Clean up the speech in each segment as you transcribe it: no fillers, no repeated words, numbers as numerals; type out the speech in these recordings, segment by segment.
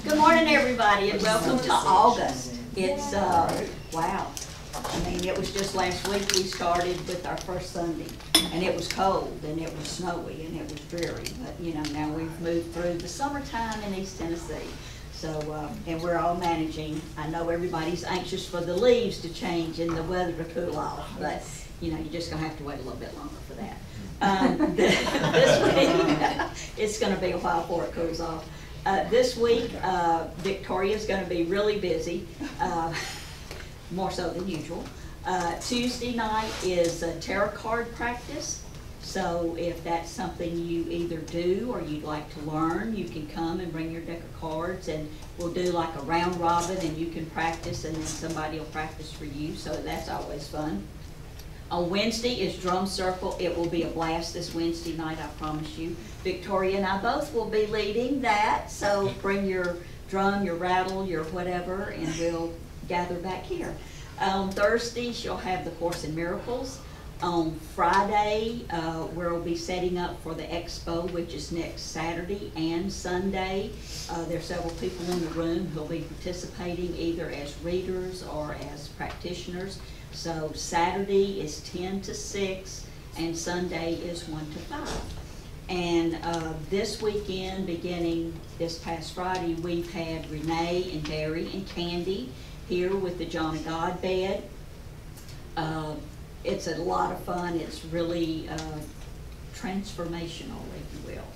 Good morning, everybody, and welcome to August. It's, wow. I mean, it was just last week we started with our first Sunday, and it was cold, and it was snowy, and it was dreary. But, you know, now we've moved through the summertime in East Tennessee. So, and we're all managing. I know everybody's anxious for the leaves to change and the weather to cool off, but, you know, you're just going to have to wait a little bit longer for that. This week, it's going to be a while before it cools off. This week, Victoria's going to be really busy, more so than usual. Tuesday night is a tarot card practice. So if that's something you either do or you'd like to learn, you can come and bring your deck of cards, and we'll do like a round robin, and you can practice, and then somebody will practice for you. So that's always fun. On Wednesday is drum circle. It will be a blast this Wednesday night, I promise you. Victoria and I both will be leading that, so bring your drum, your rattle, your whatever, and we'll gather back here. On Thursday, she'll have the Course in Miracles. On Friday, we'll be setting up for the expo, which is next Saturday and Sunday. There are several people in the room who'll be participating either as readers or as practitioners. So Saturday is 10 to 6, and Sunday is 1 to 5. And this weekend, beginning this past Friday, we've had Renee and Barry and Candy here with the John of God bed. It's a lot of fun. It's really transformational, if you will.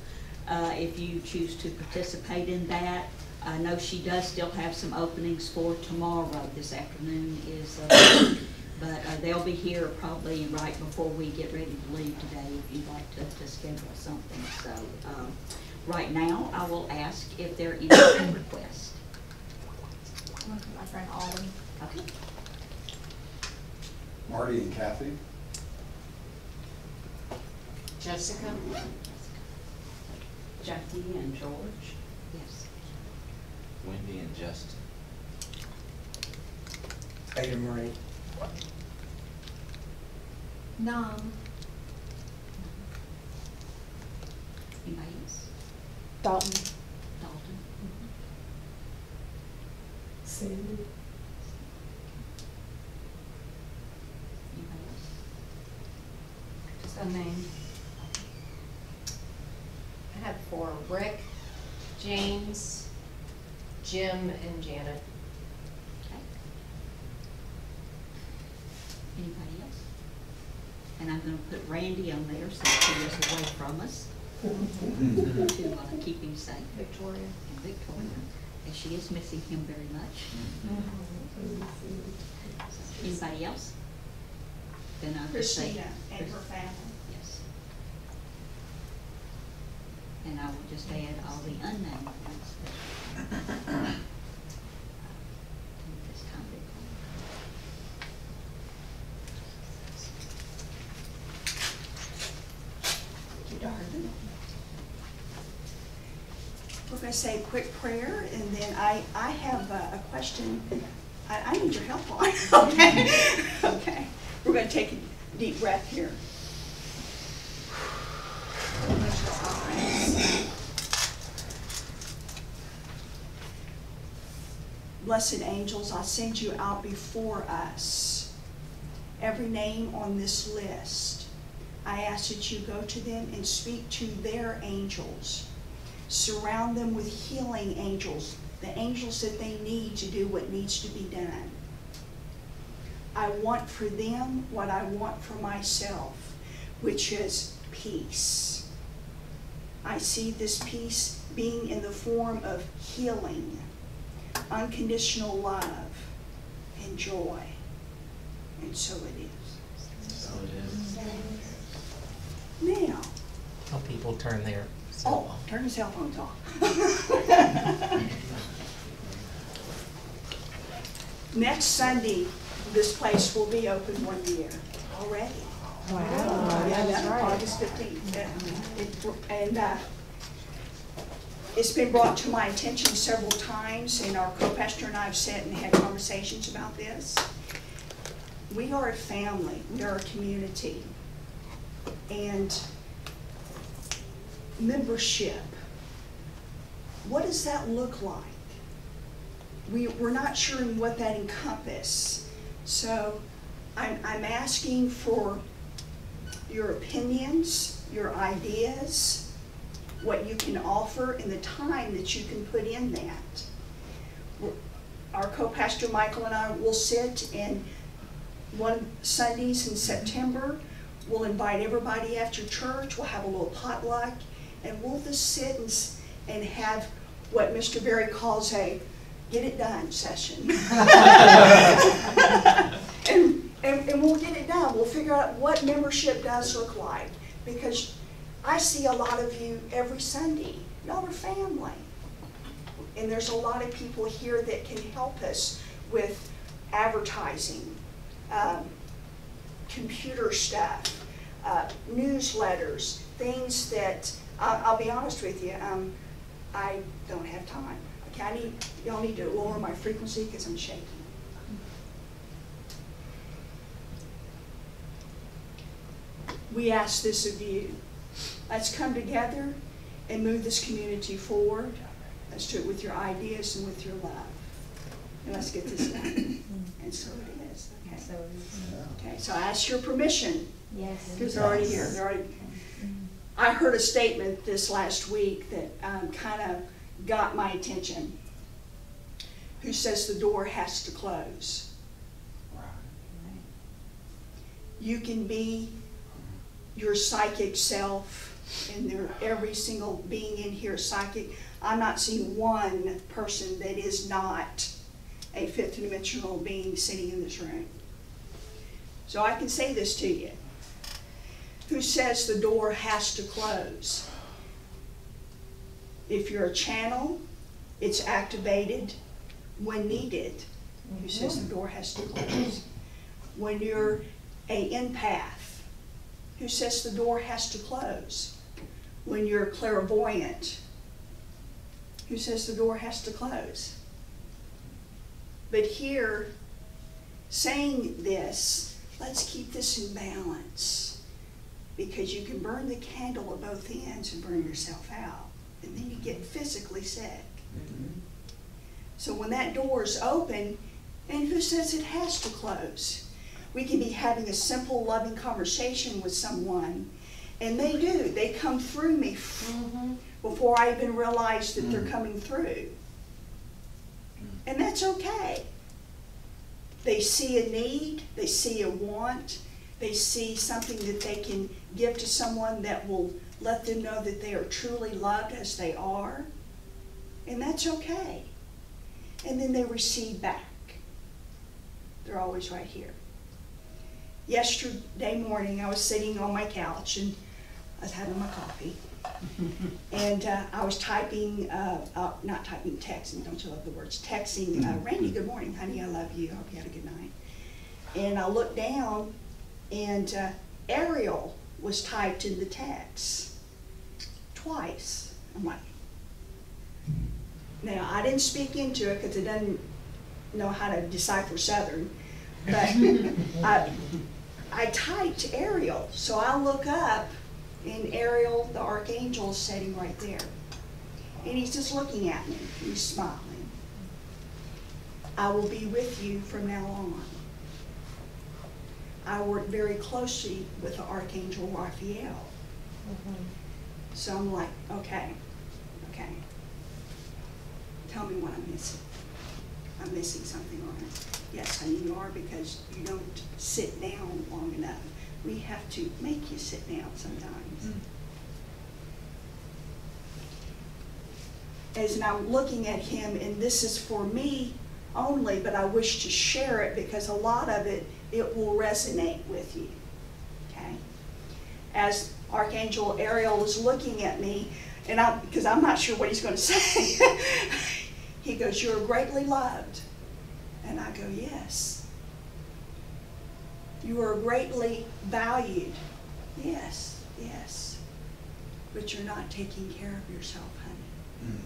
If you choose to participate in that, I know she does still have some openings for tomorrow. This afternoon is, but they'll be here probably right before we get ready to leave today if you'd like to schedule something. So right now, I will ask if there are any friend requests. I'm going to put my friend Alden. Okay. Marty and Kathy. Jessica. Jackie and George. Yes. Wendy and Justin. Ada Marie. Nom. Anybody else? Dalton. Dalton. Sandy. Anybody else? Just a name. I have 4: Rick, James, Jim, and Janet. Okay. Anybody else? And I'm going to put Randy on there since he is away from us to keep him safe. Victoria. And Victoria, and she is missing him very much. Anybody else? Then I'll just say Christina and her family. Yes. And I will just add all the unnamed ones. This time We're going to say a quick prayer, and then I have a question I need your help on. Okay. Okay. We're going to take a deep breath here. Blessed angels, I send you out before us. Every name on this list, I ask that you go to them and speak to their angels. Surround them with healing angels, the angels that they need to do what needs to be done. I want for them what I want for myself, which is peace. I see this peace being in the form of healing, unconditional love, and joy. And so it is. So it is. Now, Tell people turn their cell phone. turn the cell phones off. Next Sunday, this place will be open 1 year already. Wow. Yeah, That's right. August 15th. And it's been brought to my attention several times, and our co-pastor and I have sat and had conversations about this. We are a family. We are a community. And membership, what does that look like? we're not sure what that encompasses. So I'm asking for your opinions, your ideas, what you can offer, and the time that you can put in that. Our co-pastor Michael and I will sit, and one Sundays in September, we'll invite everybody after church, we'll have a little potluck, and we'll just sit and have what Mr. Berry calls a get it done session. and we'll get it done. We'll figure out what membership does look like, because I see a lot of you every Sunday. Y'all are family. And there's a lot of people here that can help us with advertising, computer stuff, newsletters, things that, I'll be honest with you, I don't have time. Okay, y'all need to lower my frequency because I'm shaking. We ask this of you. Let's come together and move this community forward. Let's do it with your ideas and with your love. And let's get this done. And so it is. Okay. So it is. Okay, so I ask your permission. Yes. Because they're already here. They're already. I heard a statement this last week that kind of got my attention. Who says the door has to close? Right. You can be your psychic self, and every single being in here is psychic. I'm not seeing one person that is not a fifth dimensional being sitting in this room. So I can say this to you. Who says the door has to close? If you're a channel, it's activated when needed. Who says the door has to close? When you're an empath, who says the door has to close? When you're clairvoyant, who says the door has to close? But here, saying this, let's keep this in balance, because you can burn the candle at both ends and burn yourself out, and then you get physically sick. So when that door is open, and who says it has to close? We can be having a simple, loving conversation with someone, and they do. They come through me before I even realize that they're coming through. And that's okay. They see a need, they see a want, they see something that they can give to someone that will let them know that they are truly loved as they are. And that's okay. And then they receive back. They're always right here. Yesterday morning, I was sitting on my couch and I was having my coffee. And I was typing, not typing, texting, don't you love the words, texting, Randy, good morning, honey, I love you, I hope you had a good night. And I looked down and Ariel was typed in the text twice. I'm like, now I didn't speak into it because it doesn't know how to decipher Southern, but I typed Ariel, so I look up and Ariel, the archangel, is sitting right there. And he's just looking at me. He's smiling. I will be with you from now on. I work very closely with the Archangel Raphael. So I'm like, okay. Tell me what I'm missing. I'm missing something, aren't I? Yes, honey, you are, because you don't sit down long enough. We have to make you sit down sometimes. As I'm looking at him, and this is for me only, but I wish to share it because a lot of it will resonate with you, okay? As Archangel Ariel is looking at me, and because I'm not sure what he's going to say, he goes, "You're greatly loved." And I go, "Yes." "You are greatly valued." Yes. But you're not taking care of yourself, honey.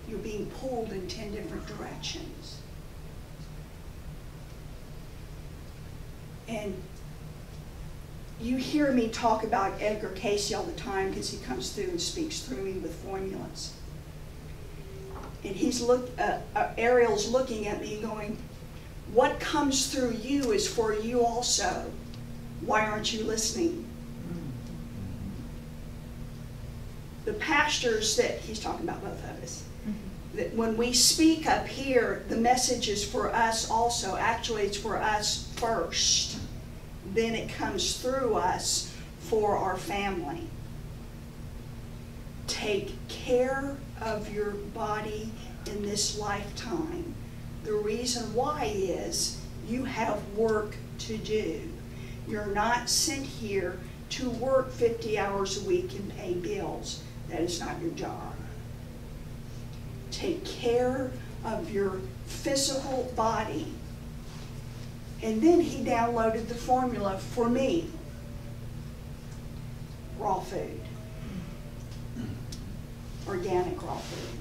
You're being pulled in 10 different directions. And you hear me talk about Edgar Casey all the time because he comes through and speaks through me with formulas. And Ariel's looking at me going, what comes through you is for you also. Why aren't you listening? The pastors that, he's talking about both of us, that when we speak up here, the message is for us also. Actually, it's for us first. Then it comes through us for our family. Take care of your body in this lifetime. The reason why is you have work to do. You're not sent here to work 50 hours a week and pay bills. That is not your job. Take care of your physical body. And then he downloaded the formula for me. Raw food. Organic raw food.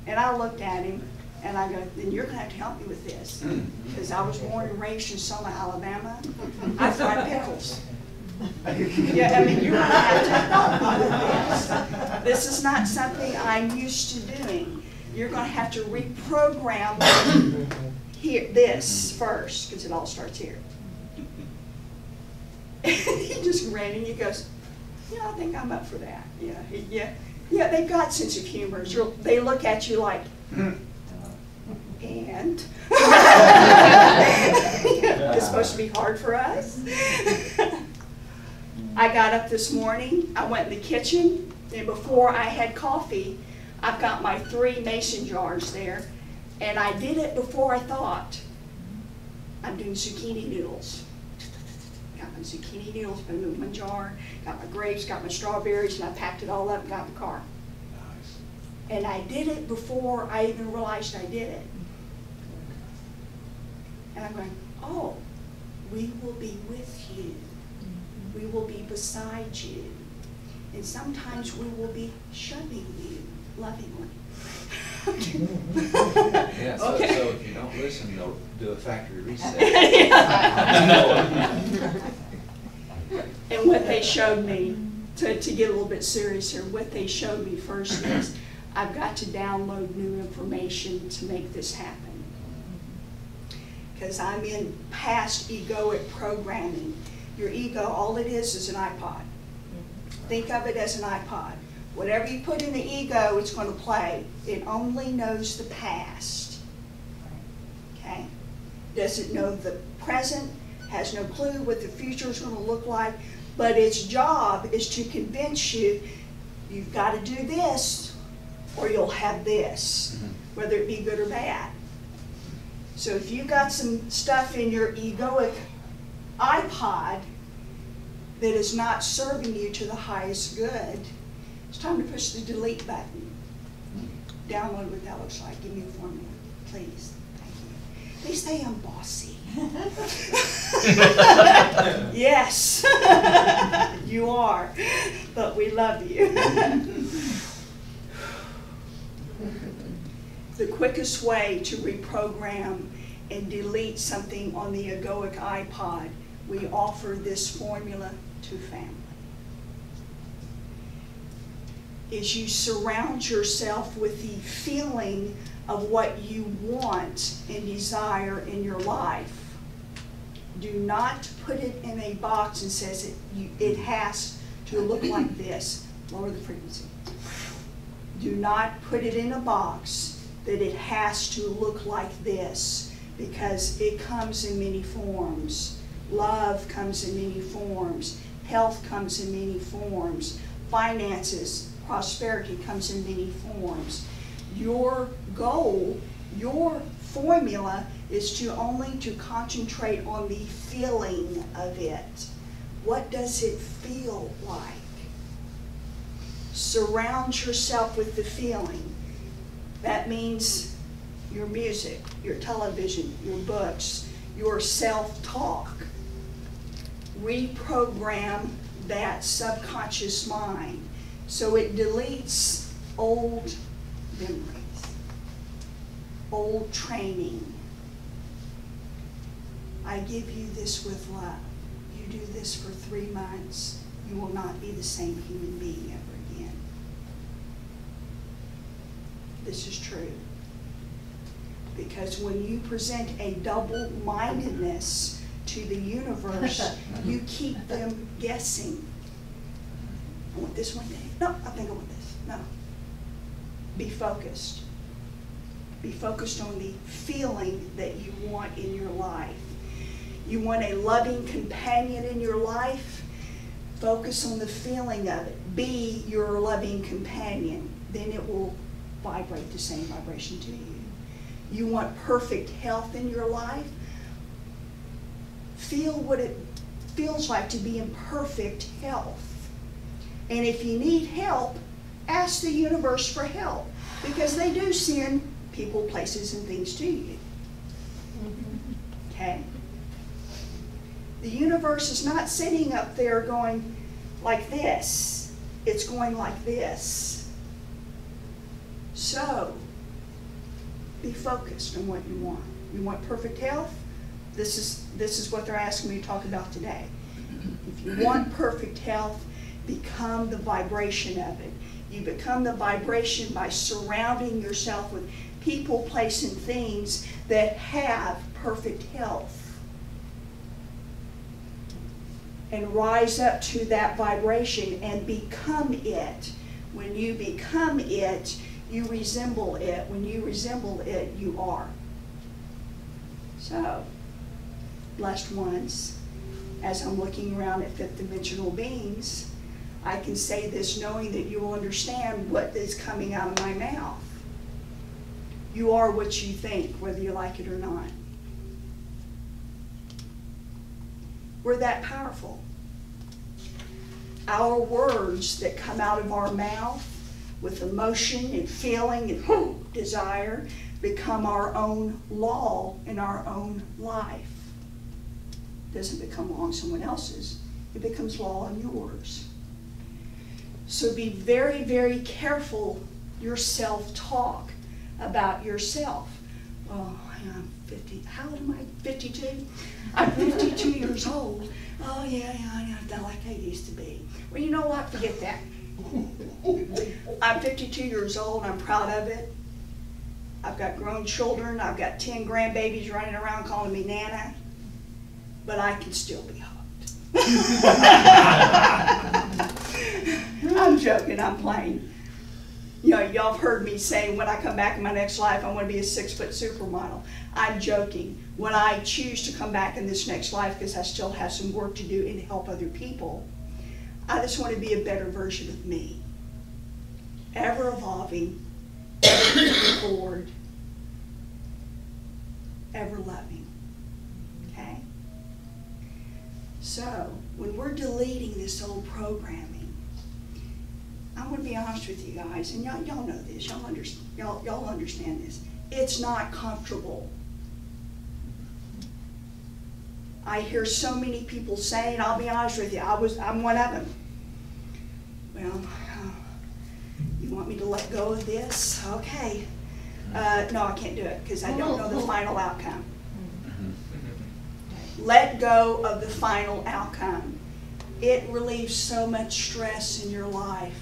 And I looked at him and I go, then you're going to have to help me with this. Because I was born and raised in Selma, Alabama. I fry pickles. Yeah, I mean, you're going to have to help me with this. This is not something I'm used to doing. You're going to have to reprogram this first, because it all starts here. He just ran and he goes, yeah, I think I'm up for that. Yeah, they've got sense of humor. They look at you like, and? It's supposed to be hard for us? I got up this morning, I went in the kitchen, and before I had coffee, I've got my 3 mason jars there, and I did it before I thought. I'm doing zucchini noodles. Got my zucchini noodles, put them in one jar, got my grapes, got my strawberries, and I packed it all up and got in the car. Nice. And I did it before I even realized I did it. And I'm going, oh, we will be with you. We will be beside you. And sometimes we will be shoving you lovingly. Yeah, so if you don't listen, they'll do a factory reset. And what they showed me, to get a little bit serious here, what they showed me first is I've got to download new information to make this happen. Because I'm in past egoic programming. Your ego, all it is an iPod. Think of it as an iPod. Whatever you put in the ego, it's going to play. It only knows the past. Okay? Doesn't know the present, has no clue what the future is going to look like, but its job is to convince you, you've got to do this, or you'll have this, whether it be good or bad. So if you've got some stuff in your egoic iPod that is not serving you to the highest good, it's time to push the delete button. Download what that looks like. Give me a formula, please. Thank you. They say I'm bossy. Yes, you are, but we love you. The quickest way to reprogram and delete something on the egoic iPod, we offer this formula to family. Is you surround yourself with the feeling of what you want and desire in your life. Do not put it in a box and says it has to look like this. Lower the frequency. Do not put it in a box that it has to look like this, because it comes in many forms. Love comes in many forms. Health comes in many forms. Finances, prosperity comes in many forms. Your goal, your formula is to only to concentrate on the feeling of it. What does it feel like? Surround yourself with the feeling. That means your music, your television, your books, your self-talk. Reprogram that subconscious mind so it deletes old memories, old training. I give you this with love. You do this for 3 months, you will not be the same human being ever again. this is true. Because when you present a double-mindedness to the universe, you keep them guessing. I want this one day. No, I think I want this. No. Be focused. Be focused on the feeling that you want in your life. You want a loving companion in your life? Focus on the feeling of it. Be your loving companion. Then it will vibrate the same vibration to you. You want perfect health in your life? Feel what it feels like to be in perfect health. And if you need help, ask the universe for help, because they do send people, places, and things to you. Okay? The universe is not sitting up there going like this. It's going like this. So, be focused on what you want. You want perfect health? This is what they're asking me to talk about today. If you want perfect health, become the vibration of it. You become the vibration by surrounding yourself with people, place, and things that have perfect health. And rise up to that vibration and become it. When you become it, you resemble it. When you resemble it, you are. So, blessed ones, as I'm looking around at fifth dimensional beings, I can say this knowing that you will understand what is coming out of my mouth. You are what you think, whether you like it or not. We're that powerful. Our words that come out of our mouth with emotion and feeling and desire become our own law in our own life. It doesn't become law in someone else's. It becomes law in yours. So be very, very careful your self-talk about yourself. Oh, I'm 50. How old am I? 52? I'm 52 years old. Oh, yeah, I'm not like I used to be. Well, you know what? Forget that. I'm 52 years old. I'm proud of it. I've got grown children. I've got 10 grandbabies running around calling me Nana. But I can still be hugged. I'm joking. I'm playing. You know, y'all have heard me say when I come back in my next life, I want to be a 6-foot supermodel. I'm joking. When I choose to come back in this next life, because I still have some work to do and help other people, I just want to be a better version of me. Ever evolving, ever moving forward, ever loving. Okay? So, when we're deleting this old programming, I want to be honest with you guys, and y'all know this, y'all understand this. It's not comfortable. I hear so many people saying, I'll be honest with you, I'm one of them. Well, you want me to let go of this? Okay. No, I can't do it because I don't know the final outcome. Let go of the final outcome. It relieves so much stress in your life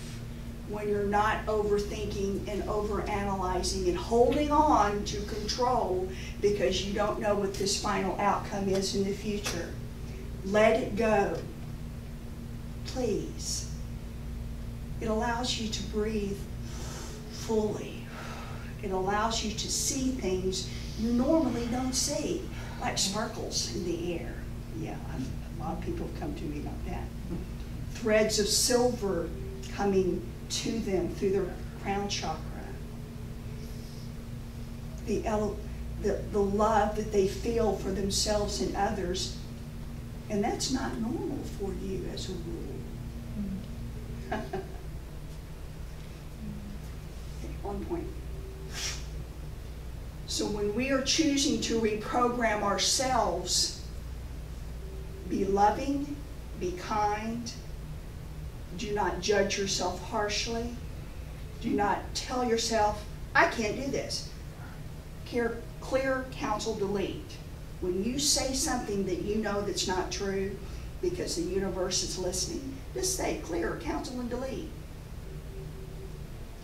when you're not overthinking and overanalyzing and holding on to control because you don't know what this final outcome is in the future. Let it go. Please. It allows you to breathe fully. It allows you to see things you normally don't see, like sparkles in the air. Yeah, a lot of people have come to me about that. Threads of silver coming to them through their crown chakra. The love that they feel for themselves and others. And that's not normal for you as a rule. On point. So when we are choosing to reprogram ourselves, be loving, be kind, do not judge yourself harshly, do not tell yourself, I can't do this. Clear, counsel, delete. When you say something that you know that's not true, because the universe is listening, just say clear, counsel, and delete.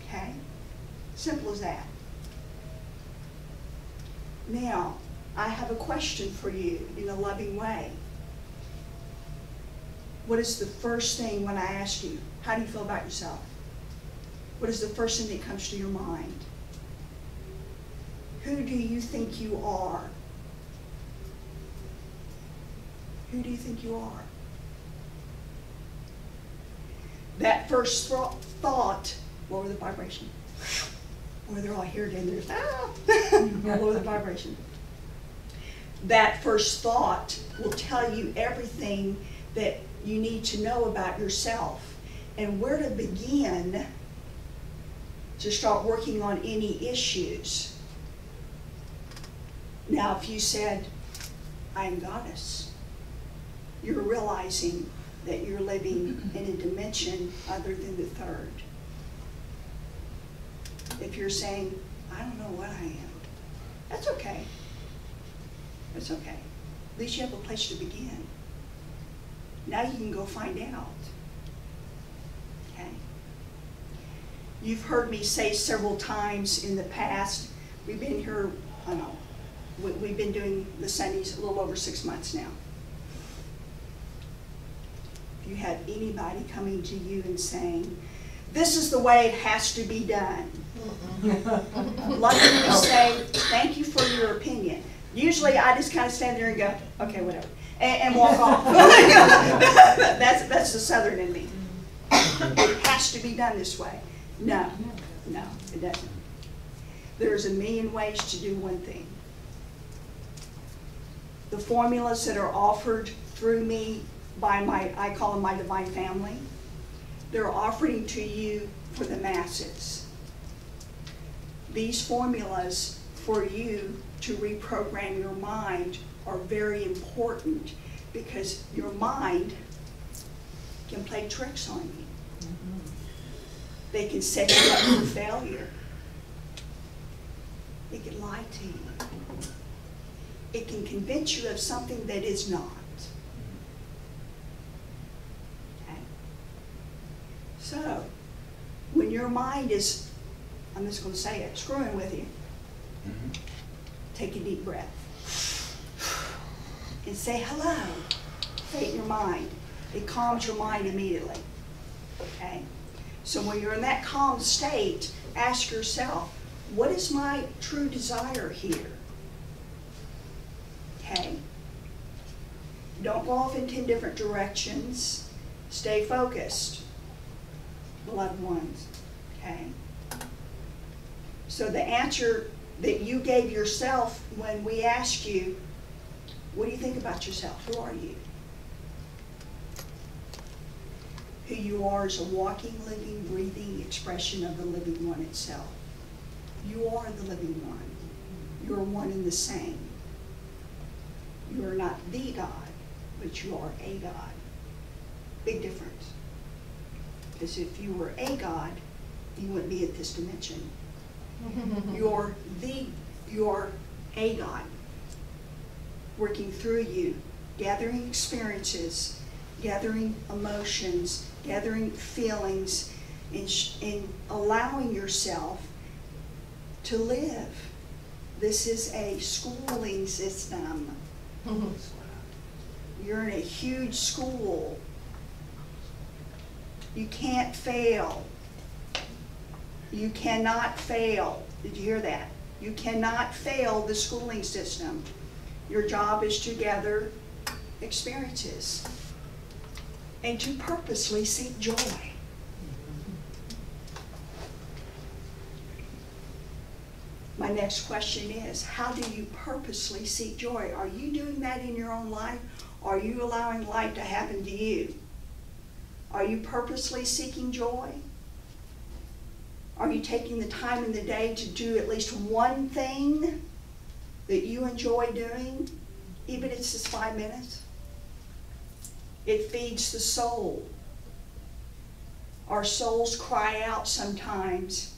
Okay? Simple as that. Now, I have a question for you in a loving way. What is the first thing when I ask you, how do you feel about yourself? What is the first thing that comes to your mind? Who do you think you are? Who do you think you are? That first thought, lower the vibration. Or they're all here and there's, lower the vibration. That first thought will tell you everything that you need to know about yourself and where to begin to start working on any issues. Now, if you said, I am goddess, you're realizing that you're living in a dimension other than the third. If you're saying, I don't know what I am, that's okay. That's okay. At least you have a place to begin. Now you can go find out. Okay? You've heard me say several times in the past, we've been here, I don't know, we've been doing the Sundays a little over 6 months now. If you have anybody coming to you and saying, this is the way it has to be done, let me say, thank you for your opinion. Usually I just kind of stand there and go, okay, whatever, and walk off. That's the Southern in me. It has to be done this way. No, it doesn't. There's a million ways to do one thing. The formulas that are offered through me by I call them my divine family, they're offering to you for the masses. These formulas for you to reprogram your mind are very important because your mind can play tricks on you. They can set you up for failure. It can lie to you. It can convince you of something that is not. Okay? So, when your mind is, I'm just going to say it, screwing with you, take a deep breath and say hello. Say it in your mind. It calms your mind immediately. Okay? So when you're in that calm state, ask yourself, what is my true desire here? Okay? Don't go off in 10 different directions. Stay focused, beloved ones. Okay? So the answer that you gave yourself when we asked you, what do you think about yourself? Who are you? Who you are is a walking, living, breathing expression of the living one itself. You are the living one. You're one and the same. You are not the God, but you are a God. Big difference. Because if you were a God, you wouldn't be at this dimension. You're a God working through you, gathering experiences, gathering emotions, gathering feelings, and allowing yourself to live. This is a schooling system. You're in a huge school. You can't fail. You cannot fail. Did you hear that? You cannot fail the schooling system. Your job is to gather experiences and to purposely seek joy. My next question is, how do you purposely seek joy? Are you doing that in your own life? Or are you allowing life to happen to you? Are you purposely seeking joy? Are you taking the time in the day to do at least one thing that you enjoy doing, even if it's just 5 minutes? It feeds the soul. Our souls cry out sometimes,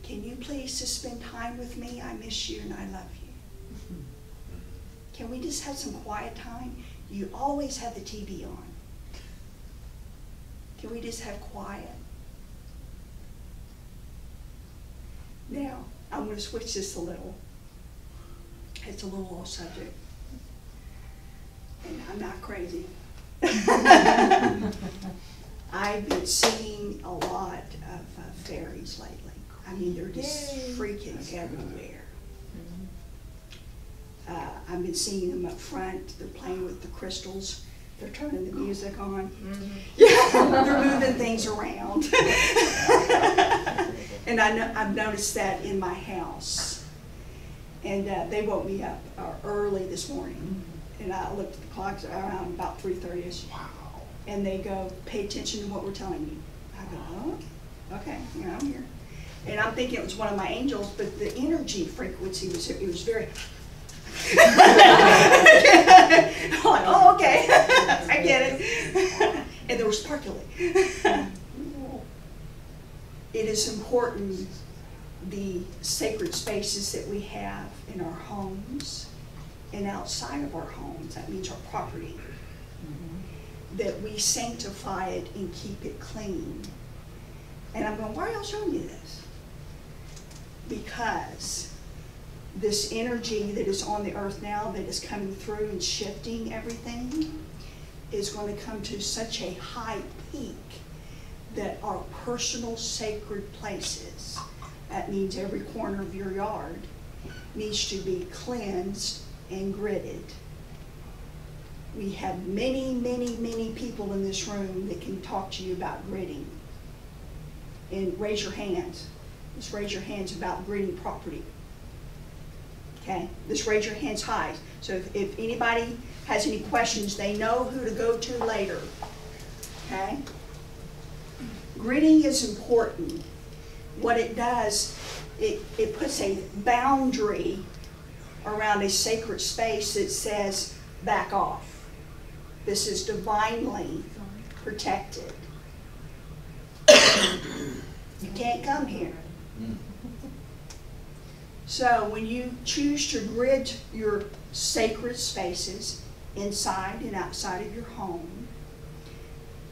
can you please just spend time with me? I miss you and I love you. Can we just have some quiet time? You always have the TV on. Can we just have quiet? Now, I'm going to switch this a little. It's a little off subject. And I'm not crazy. I've been seeing a lot of fairies lately. I mean, they're just freaking everywhere. I've been seeing them up front. They're playing with the crystals. They're turning the music on. Yeah, they're moving things around. And I've noticed that in my house. And they woke me up early this morning. And I looked at the clock around about 3:30ish. Wow. And they go, pay attention to what we're telling you. I go, oh, okay, yeah, I'm here. And I'm thinking it was one of my angels, but the energy frequency was very. I'm like, oh, okay, I get it. And there was sparkling. It is important, the sacred spaces that we have in our homes and outside of our homes, that means our property, that we sanctify it and keep it clean. And I'm going, why are y'all showing me this? Because this energy that is on the earth now that is coming through and shifting everything is going to come to such a high peak that our personal sacred places, that means every corner of your yard, needs to be cleansed and gridded. We have many, many, many people in this room that can talk to you about gridding. And raise your hands. Just raise your hands about gridding property. Okay? Just raise your hands high. So if anybody has any questions, they know who to go to later. Okay? Gridding is important. What it does, it puts a boundary around a sacred space that says, back off. This is divinely protected. You can't come here. So when you choose to grid your sacred spaces inside and outside of your home,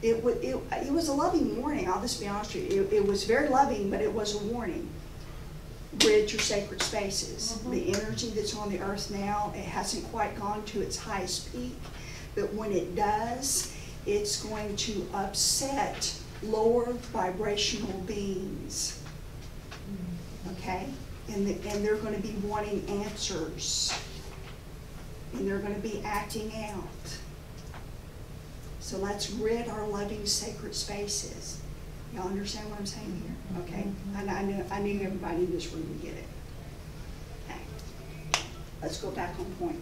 it was a loving warning. I'll just be honest with you. It was very loving, but it was a warning. Grid your sacred spaces. The energy that's on the earth now, it hasn't quite gone to its highest peak, but when it does, it's going to upset lower vibrational beings. Okay? And they're going to be wanting answers. And they're going to be acting out. So let's rid our loving sacred spaces. Y'all understand what I'm saying here? Okay? I knew everybody in this room would get it. Okay. Let's go back on point.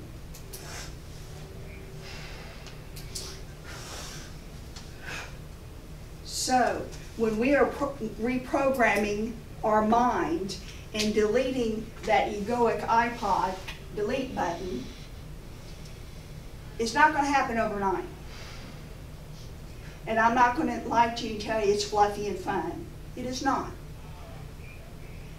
So, when we are reprogramming our mind and deleting that egoic iPod delete button, it's not going to happen overnight. And I'm not going to lie to you and tell you it's fluffy and fun. It is not.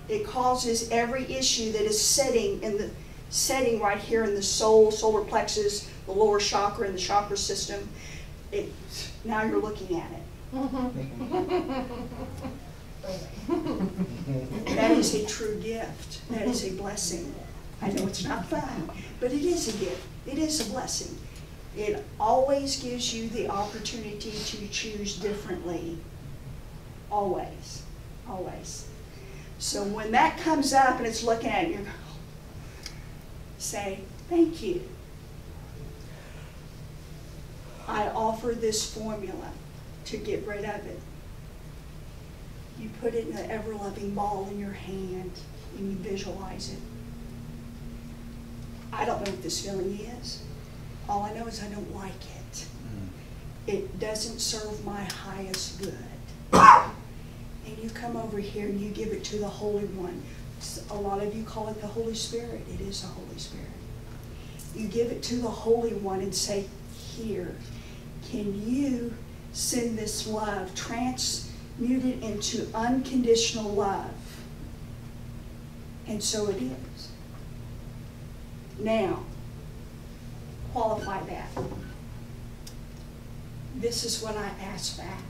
It causes every issue that is setting right here in the solar plexus, the lower chakra, and the chakra system. Now you're looking at it. That is a true gift. That is a blessing. I know it's not fun, but it is a gift. It is a blessing. It always gives you the opportunity to choose differently. Always. Always. So when that comes up and it's looking at you, say, thank you. I offer this formula to get rid of it. You put it in an ever-loving ball in your hand and you visualize it. I don't know what this feeling is. All I know is I don't like it. It doesn't serve my highest good. And you come over here and you give it to the Holy One. A lot of you call it the Holy Spirit. It is the Holy Spirit. You give it to the Holy One and say, here, can you send this love, transmute it into unconditional love? And so it is. Now, qualify that. This is what I ask back.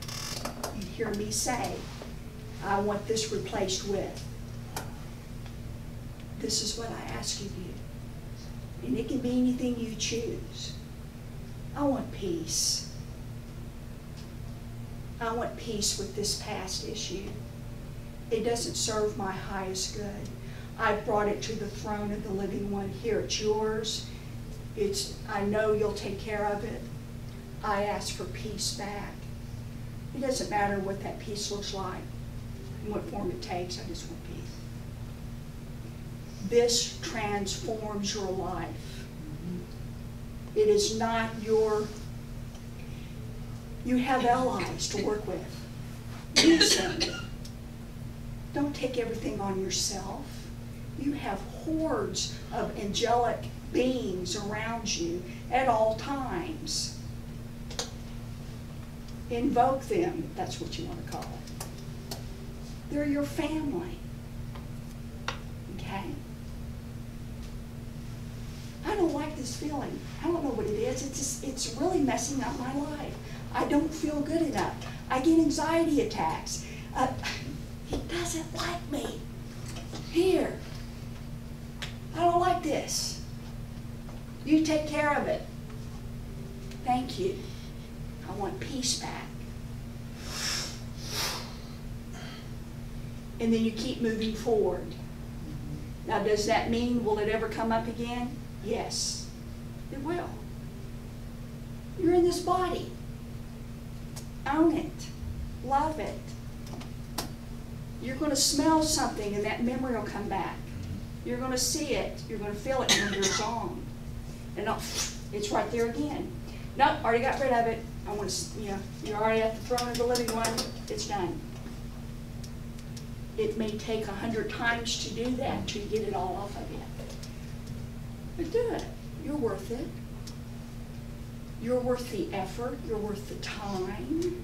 You hear me say, I want this replaced with. this is what I ask of you. And it can be anything you choose. I want peace. I want peace with this past issue. It doesn't serve my highest good. I've brought it to the throne of the living one. Here, it's yours. I know you'll take care of it. I ask for peace back. It doesn't matter what that peace looks like and what form it takes. I just want peace. This transforms your life. It is not you have allies to work with. Use them. Don't take everything on yourself. You have hordes of angelic beings around you at all times. Invoke them, if that's what you want to call it. They're your family. Okay? I don't like this feeling. I don't know what it is. It's really messing up my life. I don't feel good enough. I get anxiety attacks. He doesn't like me. Here. I don't like this. You take care of it. Thank you. I want peace back. And then you keep moving forward. Now, does that mean, will it ever come up again? Yes, it will. You're in this body. Own it. Love it. You're going to smell something and that memory will come back. You're going to see it. You're going to feel it when you're gone. And it's right there again. Nope, already got rid of it. I want to, you're already at the throne of the living one. It's done. It may take 100 times to do that to get it all off of you. But do it. You're worth it. You're worth the effort. You're worth the time.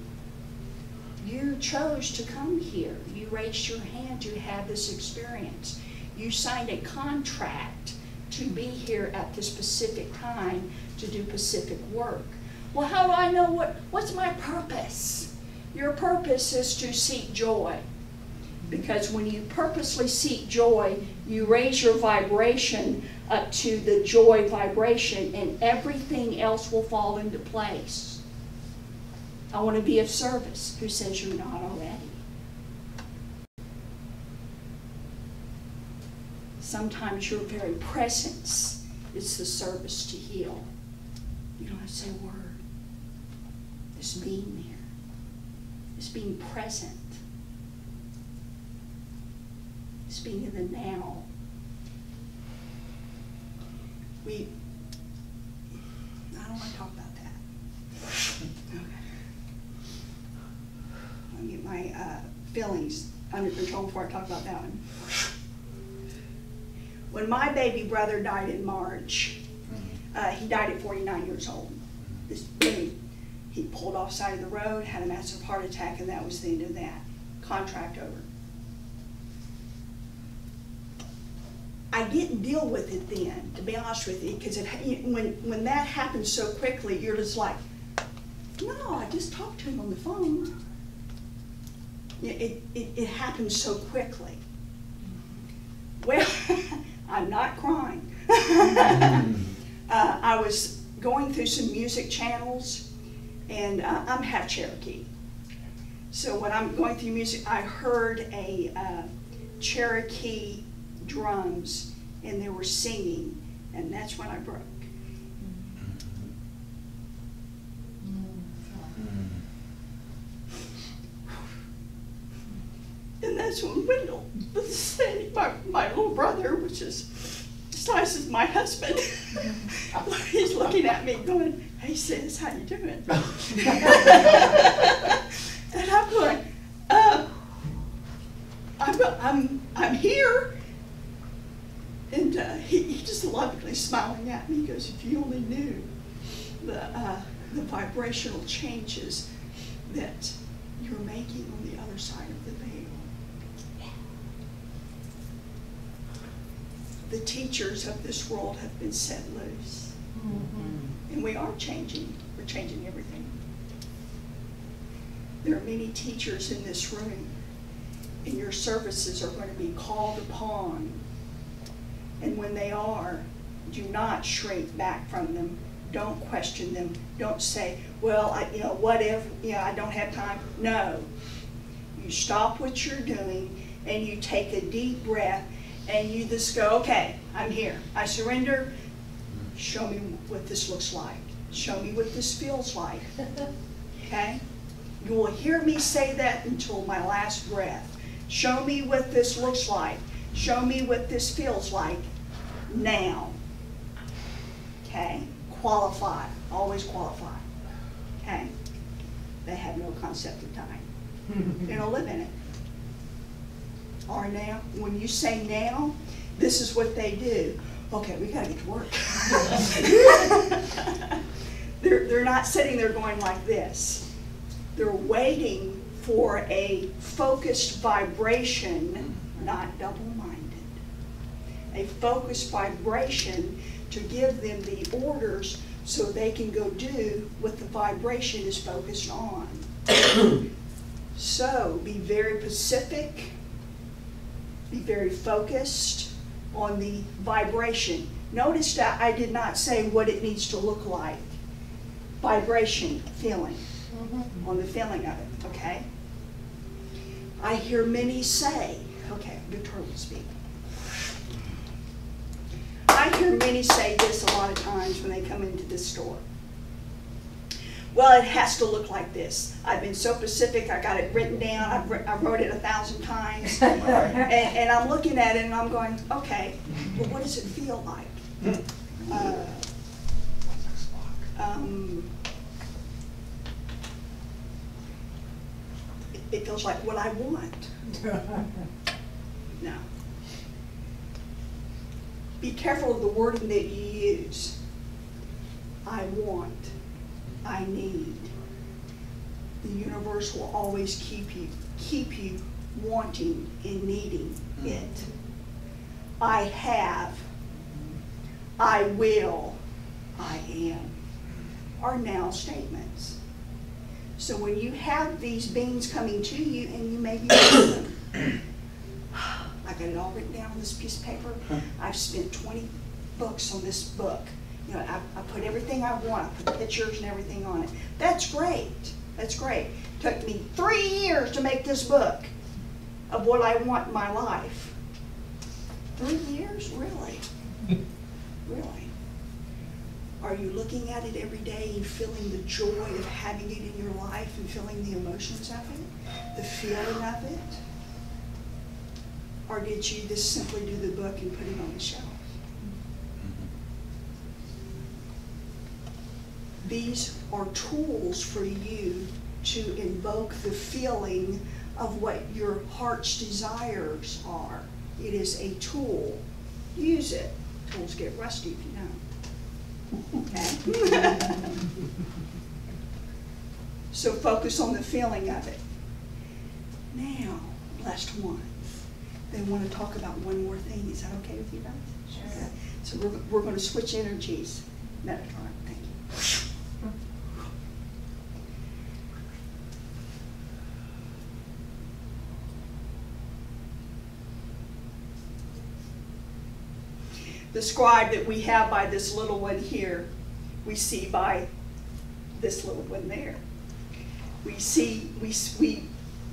You chose to come here. You raised your hand to have this experience. You signed a contract to be here at this specific time to do specific work. Well, how do I know what's my purpose? Your purpose is to seek joy. Because when you purposely seek joy, you raise your vibration up to the joy vibration and everything else will fall into place. I want to be of service. Who says you're not already? Sometimes your very presence is the service to heal. You don't have to say a word. Just being there. Just being present. Just being in the now. I don't want to talk about that. Okay. Let me get my feelings under control before I talk about that one. When my baby brother died in March, he died at 49 years old. He pulled off side of the road, had a massive heart attack, and that was the end of that. Contract over. I didn't deal with it then, to be honest with you, because when that happens so quickly, you're just like, no, I just talked to him on the phone. It happens so quickly. Well, I'm not crying. I was going through some music channels, and I'm half Cherokee. So when I'm going through music, I heard a Cherokee drums, and they were singing, and that's when I broke. And that's when Wendell was saying, my little brother, which is the size as my husband, he's looking at me going, hey sis, how you doing? And I'm going, I'm here. And he just lovingly smiling at me. He goes, if you only knew the vibrational changes that you're making on the other side of the veil. The teachers of this world have been set loose. Mm-hmm. And we are changing. We're changing everything. There are many teachers in this room, and your services are going to be called upon And when they are, do not shrink back from them. Don't question them. Don't say, well, what if, I don't have time. No. You stop what you're doing and you take a deep breath and you just go, okay, I'm here. I surrender. Show me what this looks like. Show me what this feels like. Okay? You will hear me say that until my last breath. Show me what this looks like. Show me what this feels like now. Okay? Qualify. Always qualify. Okay? They have no concept of time. They don't live in it. Or now. When you say now, this is what they do. Okay, we gotta get to work. They're not sitting there going like this. They're waiting for a focused vibration, not double-minded. A focused vibration to give them the orders so they can go do what the vibration is focused on. So be very specific, be very focused on the vibration. Notice that I did not say what it needs to look like. Vibration, feeling, on the feeling of it, okay? I hear many say, okay, I'm going to turn to speak. I hear many say this a lot of times when they come into this store. Well, it has to look like this. I've been so specific, I got it written down, I wrote it 1,000 times, and I'm looking at it and I'm going, okay, well, what does it feel like? It feels like what I want. No. Be careful of the wording that you use. I want. I need. The universe will always keep you wanting and needing it. I have. I will. I am. Are now statements. So when you have these beings coming to you and you may be them, I got it all written down on this piece of paper. I've spent 20 books on this book. I put everything I want. I put pictures and everything on it. That's great. That's great. It took me 3 years to make this book of what I want in my life. 3 years? Really? Really? Are you looking at it every day and feeling the joy of having it in your life and feeling the emotions of it, the feeling of it? Or did you just simply do the book and put it on the shelf? These are tools for you to invoke the feeling of what your heart's desires are. It is a tool. Use it. Tools get rusty if you don't. Okay? So focus on the feeling of it. Now, blessed ones, they want to talk about one more thing. Is that okay with you guys? Sure. Okay. So we're going to switch energies. Metatron, thank you. The scribe that we have by this little one here, we see by this little one there. We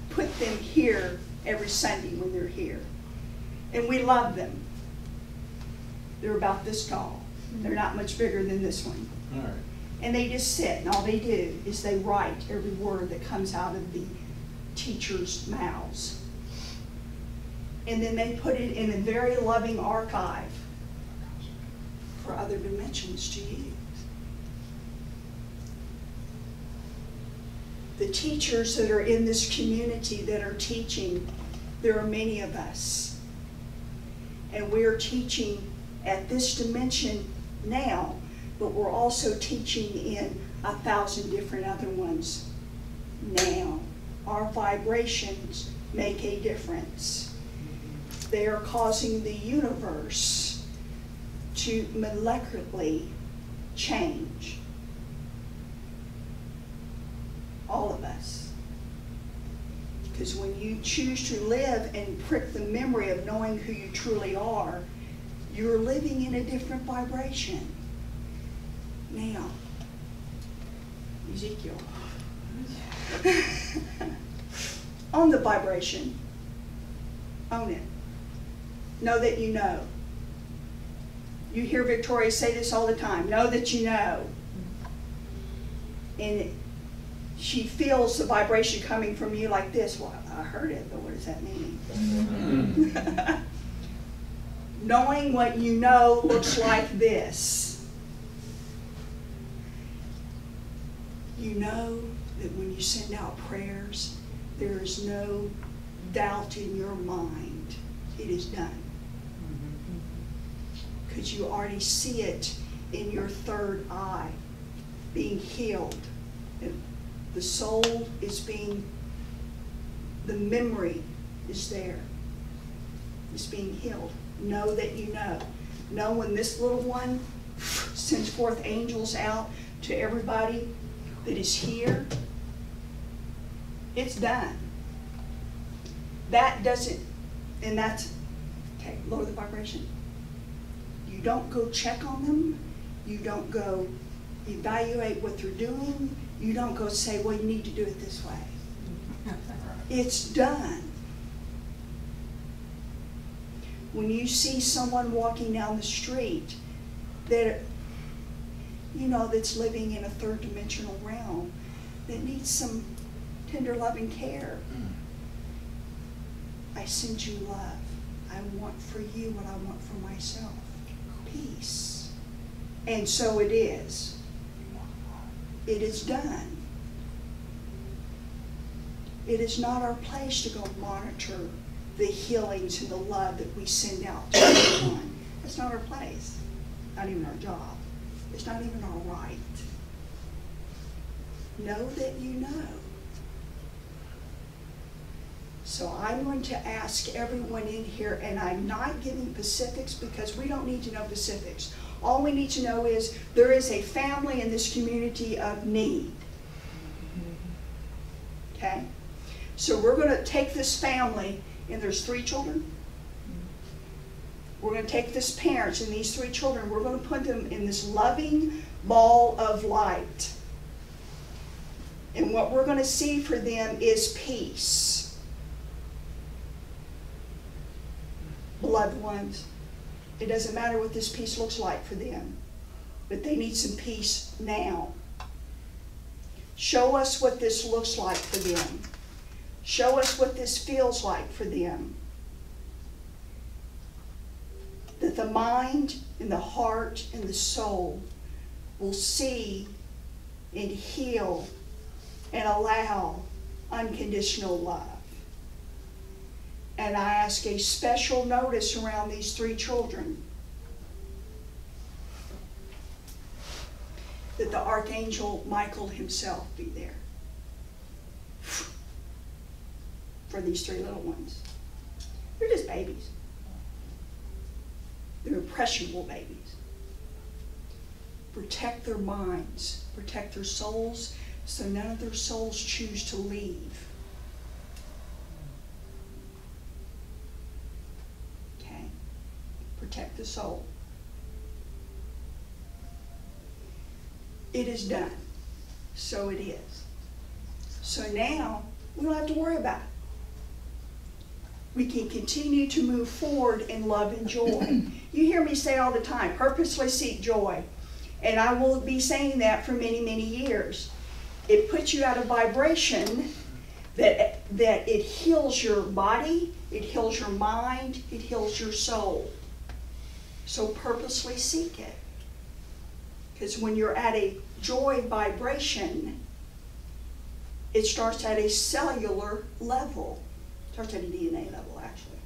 put them here every Sunday when they're here. And we love them. They're about this tall. They're not much bigger than this one. All right. And they just sit, and all they do is they write every word that comes out of the teacher's mouths. And then they put it in a very loving archive for other dimensions to use. The teachers that are in this community that are teaching, there are many of us. And we're teaching at this dimension now, but we're also teaching in 1,000 different other ones now. Our vibrations make a difference. They are causing the universe to molecularly change. All of us. Because when you choose to live and prick the memory of knowing who you truly are, You're living in a different vibration. Now, Ezekiel. Own the vibration. Own it. Know that you know. You hear Victoria say this all the time. Know that you know. And she feels the vibration coming from you like this. Well, I heard it, but what does that mean? Knowing what you know looks like this. You know that when you send out prayers, there is no doubt in your mind. It is done. Because you already see it in your third eye being healed. The soul is being, the memory is there. It's being healed. Know that you know. Know when this little one sends forth angels out to everybody that is here, it's done. That doesn't, and that's, okay, lower the vibration. You don't go check on them. You don't go evaluate what they're doing. You don't go say, well, you need to do it this way. It's done. When you see someone walking down the street that, you know, that's living in a third dimensional realm, that needs some tender loving care, I send you love. I want for you what I want for myself. Peace. And so it is. It is done. It is not our place to go monitor the healings and the love that we send out to everyone. That's not our place. Not even our job. It's not even our right. Know that you know. So I'm going to ask everyone in here, and I'm not giving specifics because we don't need to know specifics. All we need to know is there is a family in this community of need. Okay? So we're going to take this family, and there's 3 children. We're going to take this parents and these 3 children, we're going to put them in this loving ball of light. And what we're going to see for them is peace. Beloved ones, it doesn't matter what this peace looks like for them, but they need some peace now. Show us what this looks like for them. Show us what this feels like for them. That the mind and the heart and the soul will see and heal and allow unconditional love. And I ask a special notice around these 3 children that the Archangel Michael himself be there for these 3 little ones. They're just babies. They're impressionable babies. Protect their minds, protect their souls, so none of their souls choose to leave. Okay? Protect the soul. It is done. So it is. So now, we don't have to worry about it. We can continue to move forward in love and joy. You hear me say all the time, purposely seek joy. And I will be saying that for many, many years. It puts you at a vibration that it heals your body, it heals your mind, it heals your soul. So purposely seek it. Because when you're at a joy vibration, it starts at a cellular level. It starts at a DNA level, actually.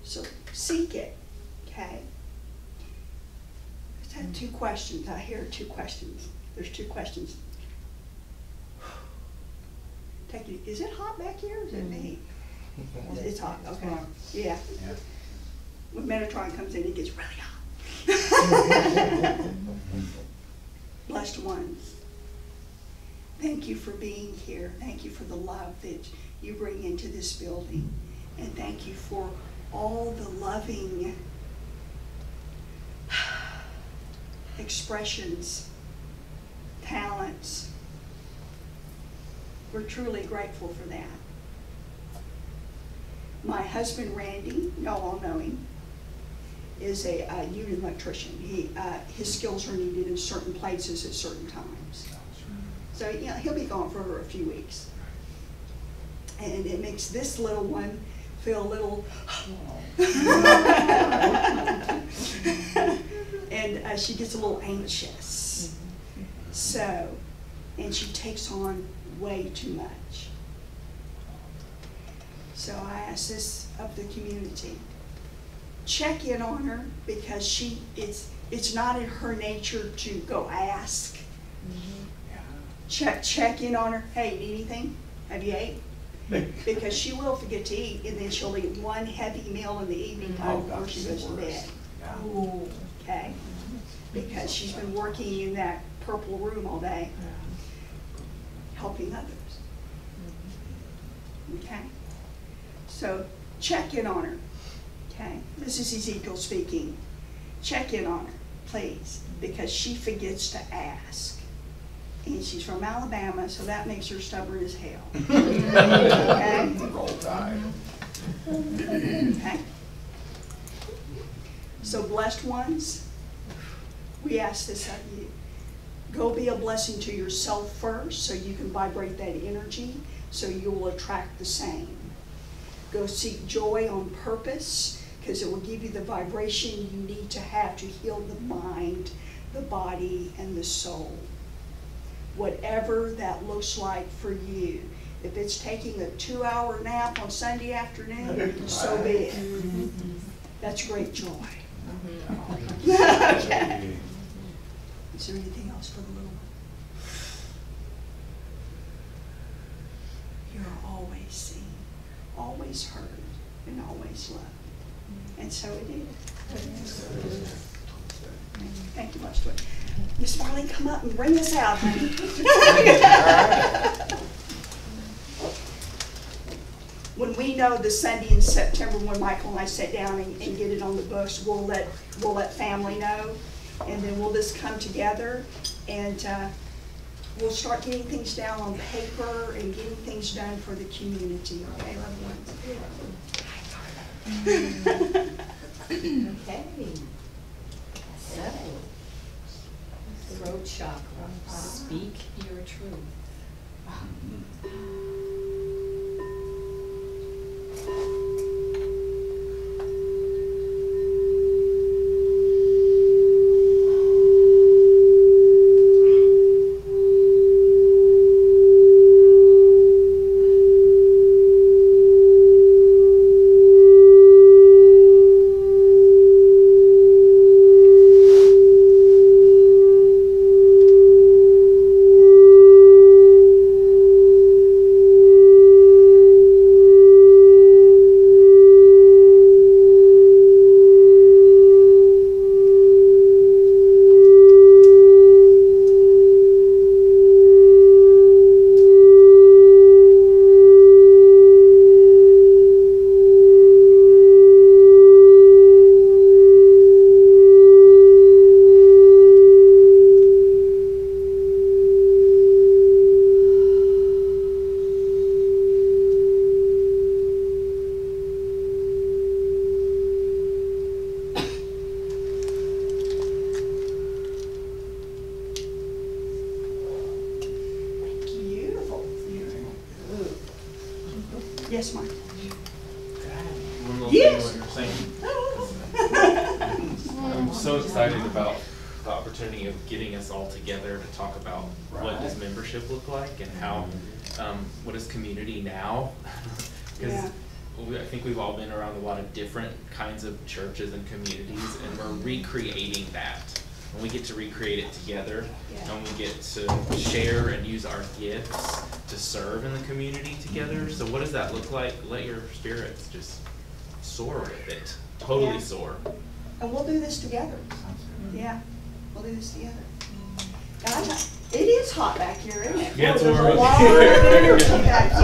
So seek it, okay? Let's have 2 questions. I hear 2 questions. There's 2 questions. Is it hot back here, or is it me? It's hot, okay. Yeah. When Metatron comes in, it gets really hot. Blessed ones, thank you for being here. Thank you for the love that you bring into this building. And thank you for all the loving expressions, talents. We're truly grateful for that. My husband, Randy, y'all all know him, is a union electrician. His skills are needed in certain places at certain times. So he'll be gone for a few weeks. And it makes this little one feel a little, and she gets a little anxious. So, and she takes on way too much. So I ask this of the community. Check in on her, because it's not in her nature to go ask. Check in on her. Hey, need anything? Have you ate? Because she will forget to eat, and then she'll eat one heavy meal in the evening time before she goes to bed. Okay? Because she's been working in that purple room all day, helping others. Okay? So check in on her. Okay? This is Ezekiel speaking. Check in on her, please, because she forgets to ask. And she's from Alabama, so that makes her stubborn as hell. Okay? Roll Tide. Okay? So blessed ones, we ask this of you. Go be a blessing to yourself first, so you can vibrate that energy, so you will attract the same. Go seek joy on purpose, because it will give you the vibration you need to have to heal the mind, the body, and the soul. Whatever that looks like for you. If it's taking a 2-hour nap on Sunday afternoon, so be it. That's great joy. Okay. Is there anything else for the little one? You are always seen, always heard, and always loved. And so it is. Thank you much, Dwight. Miss Farley, come up and bring us out, honey. When we know the Sunday in September, when Michael and I sit down and get it on the books, we'll let family know, and then we'll just come together and we'll start getting things down on paper and getting things done for the community. Okay, loved ones. Okay. So, throat chakra. Speak your truth. Yes, Mike. One little Yes. thing what you're saying. I'm so excited about the opportunity of getting us all together to talk about what does membership look like and how, what is community now? Because Yeah. I think we've all been around a lot of different kinds of churches and communities, and we're recreating that. And we get to recreate it together, Yeah. and we get to share and use our gifts to serve in the community together. So what does that look like? Let your spirits just soar with it, totally Yeah. soar. And we'll do this together. Yeah, we'll do this together. Guys, it is hot back here, isn't it? Yeah, it's There's a warm. lot of energy back here.